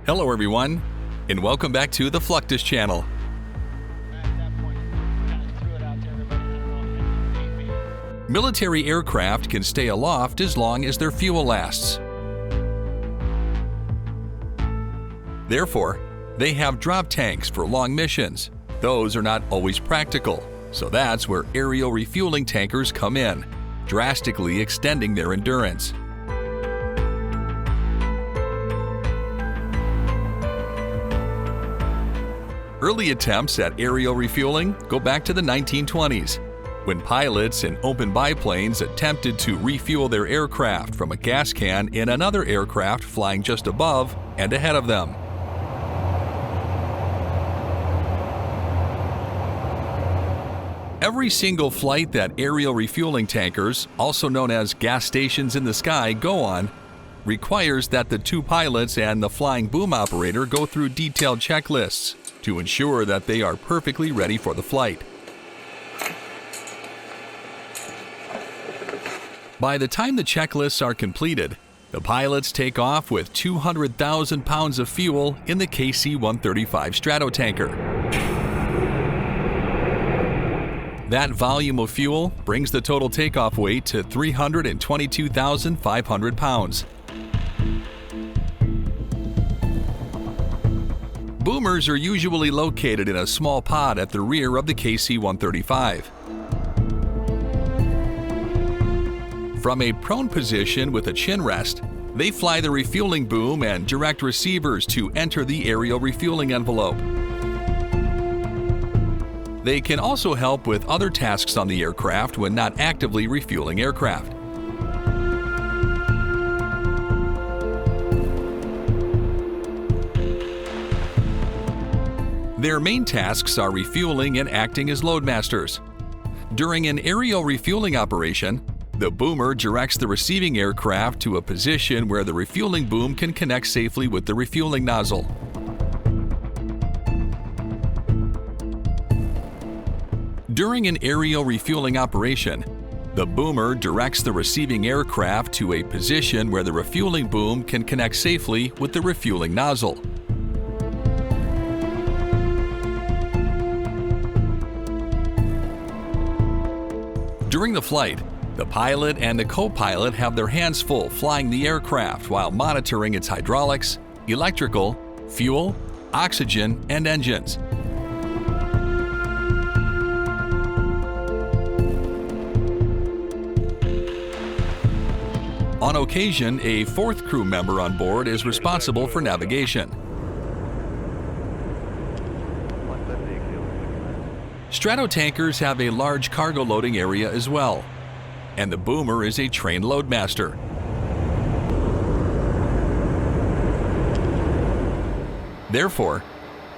Hello everyone, and welcome back to the Fluctus Channel. Military aircraft can stay aloft as long as their fuel lasts. Therefore, they have drop tanks for long missions. Those are not always practical, so that's where aerial refueling tankers come in, drastically extending their endurance. Early attempts at aerial refueling go back to the 1920s, when pilots in open biplanes attempted to refuel their aircraft from a gas can in another aircraft flying just above and ahead of them. Every single flight that aerial refueling tankers, also known as gas stations in the sky, go on requires that the two pilots and the flying boom operator go through detailed checklists to ensure that they are perfectly ready for the flight. By the time the checklists are completed, the pilots take off with 200,000 pounds of fuel in the KC-135 Stratotanker. That volume of fuel brings the total takeoff weight to 322,500 pounds. Boomers are usually located in a small pod at the rear of the KC-135. From a prone position with a chin rest, they fly the refueling boom and direct receivers to enter the aerial refueling envelope. They can also help with other tasks on the aircraft when not actively refueling aircraft. Their main tasks are refueling and acting as loadmasters. During an aerial refueling operation, the boomer directs the receiving aircraft to a position where the refueling boom can connect safely with the refueling nozzle. During an aerial refueling operation, the boomer directs the receiving aircraft to a position where the refueling boom can connect safely with the refueling nozzle. During the flight, the pilot and the co-pilot have their hands full flying the aircraft while monitoring its hydraulics, electrical, fuel, oxygen, and engines. On occasion, a fourth crew member on board is responsible for navigation. Stratotankers have a large cargo loading area as well, and the boomer is a trained loadmaster. Therefore,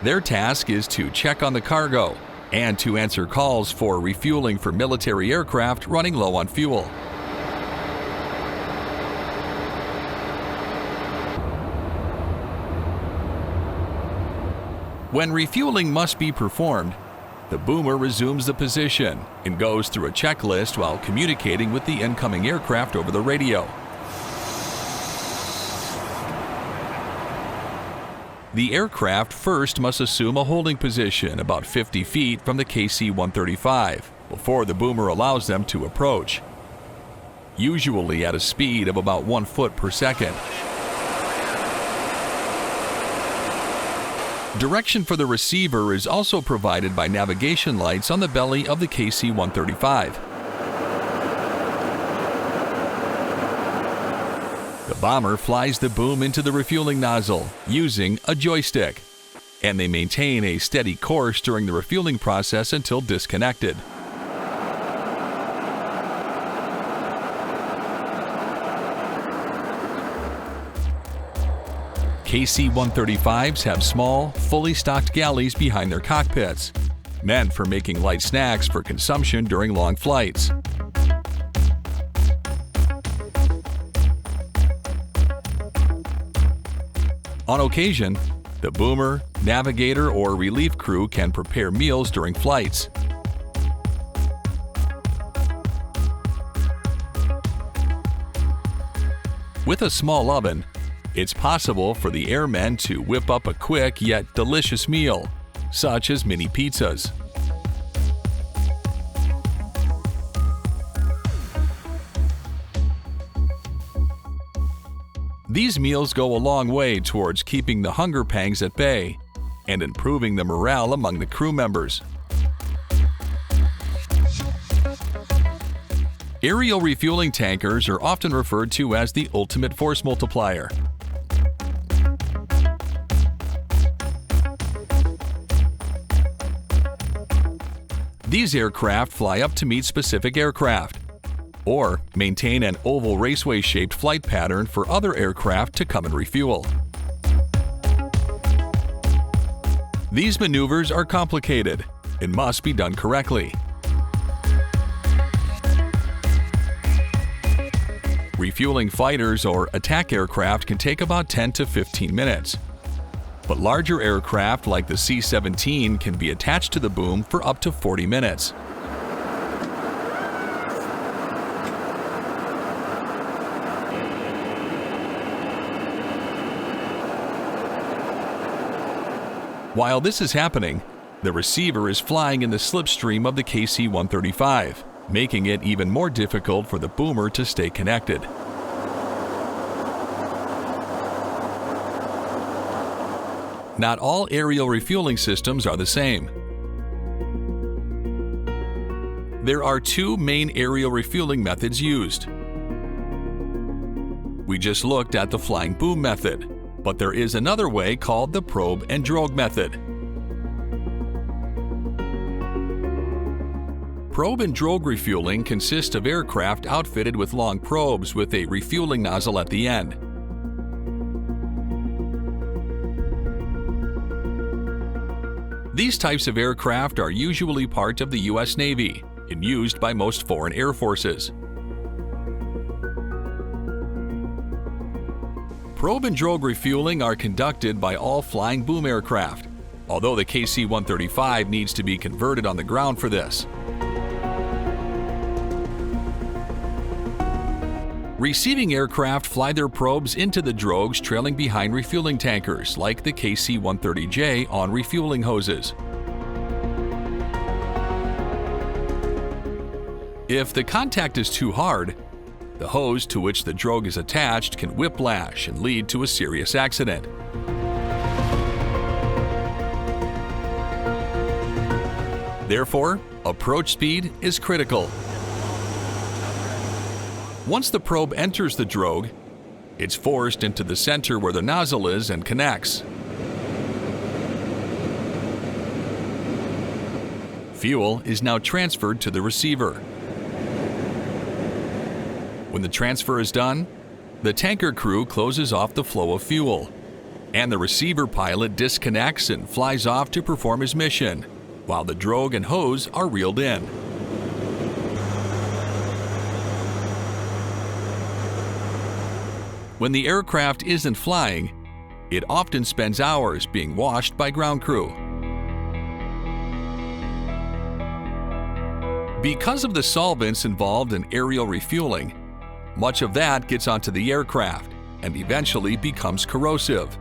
their task is to check on the cargo and to answer calls for refueling for military aircraft running low on fuel. When refueling must be performed, the boomer resumes the position and goes through a checklist while communicating with the incoming aircraft over the radio. The aircraft first must assume a holding position about 50 feet from the KC-135 before the boomer allows them to approach, usually at a speed of about 1 foot per second. Direction for the receiver is also provided by navigation lights on the belly of the KC-135. The bomber flies the boom into the refueling nozzle using a joystick, and they maintain a steady course during the refueling process until disconnected. KC-135s have small, fully stocked galleys behind their cockpits, meant for making light snacks for consumption during long flights. On occasion, the boomer, navigator, or relief crew can prepare meals during flights. With a small oven, It's possible for the airmen to whip up a quick yet delicious meal, such as mini pizzas. These meals go a long way towards keeping the hunger pangs at bay and improving the morale among the crew members. Aerial refueling tankers are often referred to as the ultimate force multiplier. These aircraft fly up to meet specific aircraft, or maintain an oval raceway-shaped flight pattern for other aircraft to come and refuel. These maneuvers are complicated and must be done correctly. Refueling fighters or attack aircraft can take about 10 to 15 minutes. But larger aircraft like the C-17 can be attached to the boom for up to 40 minutes. While this is happening, the receiver is flying in the slipstream of the KC-135, making it even more difficult for the boomer to stay connected. Not all aerial refueling systems are the same. There are two main aerial refueling methods used. We just looked at the flying boom method, but there is another way called the probe and drogue method. Probe and drogue refueling consists of aircraft outfitted with long probes with a refueling nozzle at the end. These types of aircraft are usually part of the U.S. Navy and used by most foreign air forces. Probe and drogue refueling are conducted by all flying boom aircraft, although the KC-135 needs to be converted on the ground for this. Receiving aircraft fly their probes into the drogues trailing behind refueling tankers, like the KC-130J on refueling hoses. If the contact is too hard, the hose to which the drogue is attached can whiplash and lead to a serious accident. Therefore, approach speed is critical. Once the probe enters the drogue, it's forced into the center where the nozzle is and connects. Fuel is now transferred to the receiver. When the transfer is done, the tanker crew closes off the flow of fuel, and the receiver pilot disconnects and flies off to perform his mission, while the drogue and hose are reeled in. When the aircraft isn't flying, it often spends hours being washed by ground crew. Because of the solvents involved in aerial refueling, much of that gets onto the aircraft and eventually becomes corrosive,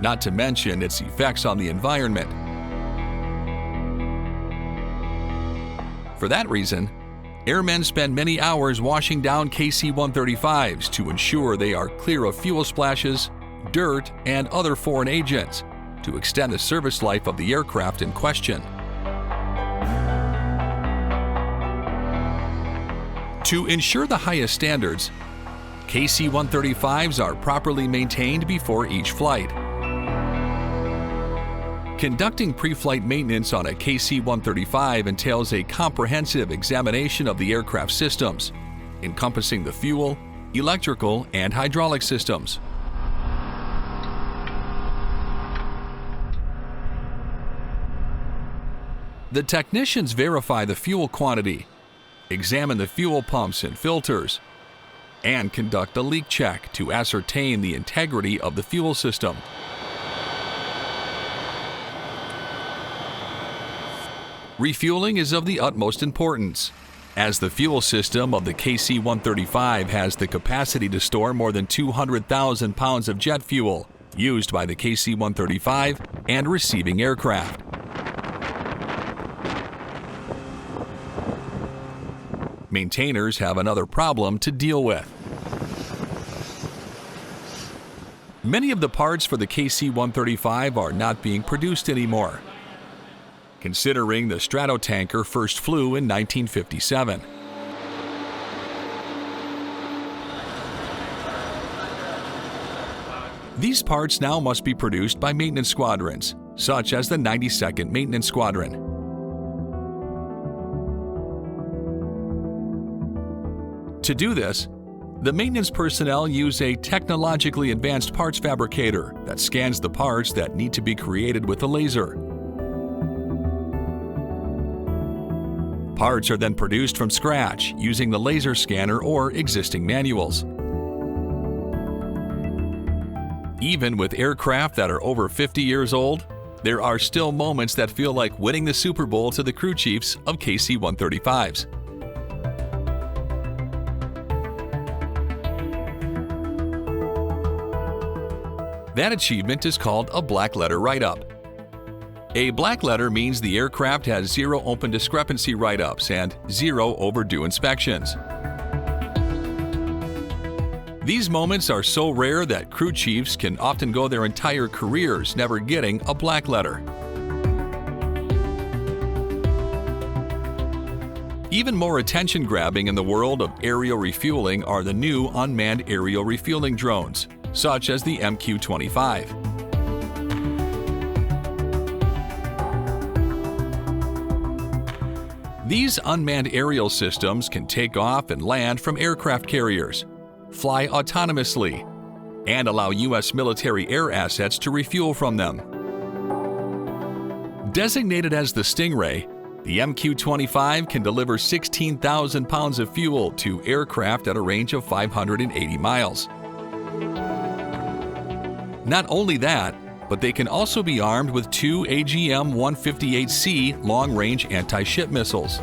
not to mention its effects on the environment. For that reason, airmen spend many hours washing down KC-135s to ensure they are clear of fuel splashes, dirt, and other foreign agents to extend the service life of the aircraft in question. To ensure the highest standards, KC-135s are properly maintained before each flight. Conducting pre-flight maintenance on a KC-135 entails a comprehensive examination of the aircraft systems, encompassing the fuel, electrical, and hydraulic systems. The technicians verify the fuel quantity, examine the fuel pumps and filters, and conduct a leak check to ascertain the integrity of the fuel system. Refueling is of the utmost importance, as the fuel system of the KC-135 has the capacity to store more than 200,000 pounds of jet fuel used by the KC-135 and receiving aircraft. Maintainers have another problem to deal with. Many of the parts for the KC-135 are not being produced anymore, considering the Stratotanker first flew in 1957. These parts now must be produced by maintenance squadrons, such as the 92nd Maintenance Squadron. To do this, the maintenance personnel use a technologically advanced parts fabricator that scans the parts that need to be created with a laser. Parts are then produced from scratch using the laser scanner or existing manuals. Even with aircraft that are over 50 years old, there are still moments that feel like winning the Super Bowl to the crew chiefs of KC-135s. That achievement is called a black letter write-up. A black letter means the aircraft has 0 open discrepancy write-ups and 0 overdue inspections. These moments are so rare that crew chiefs can often go their entire careers never getting a black letter. Even more attention-grabbing in the world of aerial refueling are the new unmanned aerial refueling drones, such as the MQ-25. These unmanned aerial systems can take off and land from aircraft carriers, fly autonomously, and allow U.S. military air assets to refuel from them. Designated as the Stingray, the MQ-25 can deliver 16,000 pounds of fuel to aircraft at a range of 580 miles. Not only that, but they can also be armed with 2 AGM-158C long-range anti-ship missiles.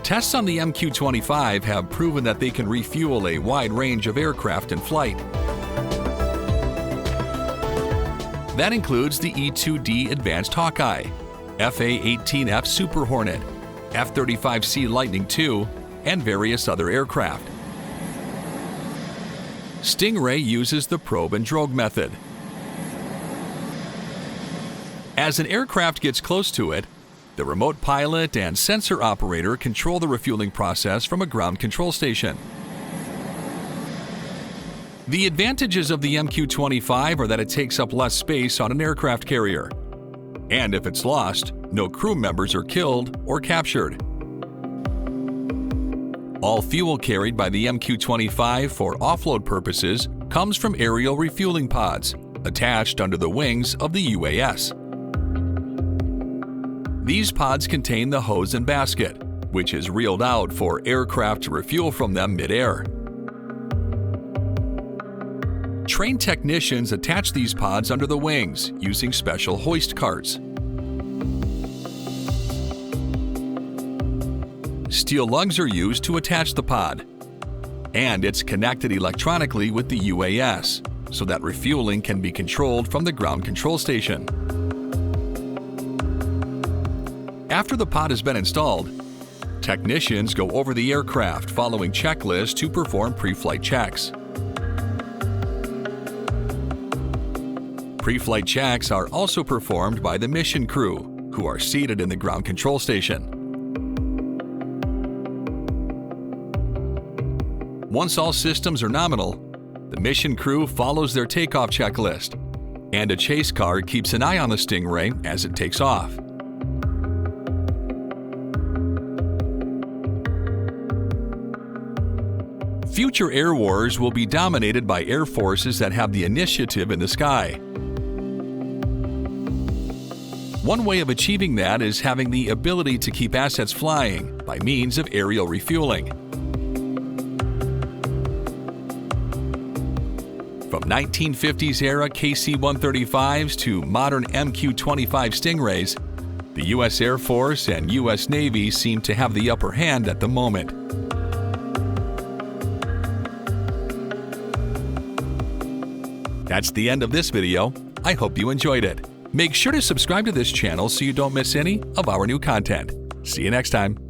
Tests on the MQ-25 have proven that they can refuel a wide range of aircraft in flight. That includes the E-2D Advanced Hawkeye, FA-18F Super Hornet, F-35C Lightning II, and various other aircraft. Stingray uses the probe and drogue method. As an aircraft gets close to it, the remote pilot and sensor operator control the refueling process from a ground control station. The advantages of the MQ-25 are that it takes up less space on an aircraft carrier, and if it's lost, no crew members are killed or captured. All fuel carried by the MQ-25 for offload purposes comes from aerial refueling pods attached under the wings of the UAS. These pods contain the hose and basket, which is reeled out for aircraft to refuel from them mid-air. Trained technicians attach these pods under the wings using special hoist carts. Steel lugs are used to attach the pod, and it's connected electronically with the UAS so that refueling can be controlled from the ground control station. After the pod has been installed, technicians go over the aircraft following checklists to perform pre-flight checks. Pre-flight checks are also performed by the mission crew, who are seated in the ground control station. Once all systems are nominal, the mission crew follows their takeoff checklist, and a chase car keeps an eye on the Stingray as it takes off. Future air wars will be dominated by air forces that have the initiative in the sky. One way of achieving that is having the ability to keep assets flying by means of aerial refueling. From 1950s era KC-135s to modern MQ-25 Stingrays, The U.S. Air Force and U.S. Navy seem to have the upper hand at the moment. That's the end of this video. I hope you enjoyed it. Make sure to subscribe to this channel so you don't miss any of our new content. See you next time.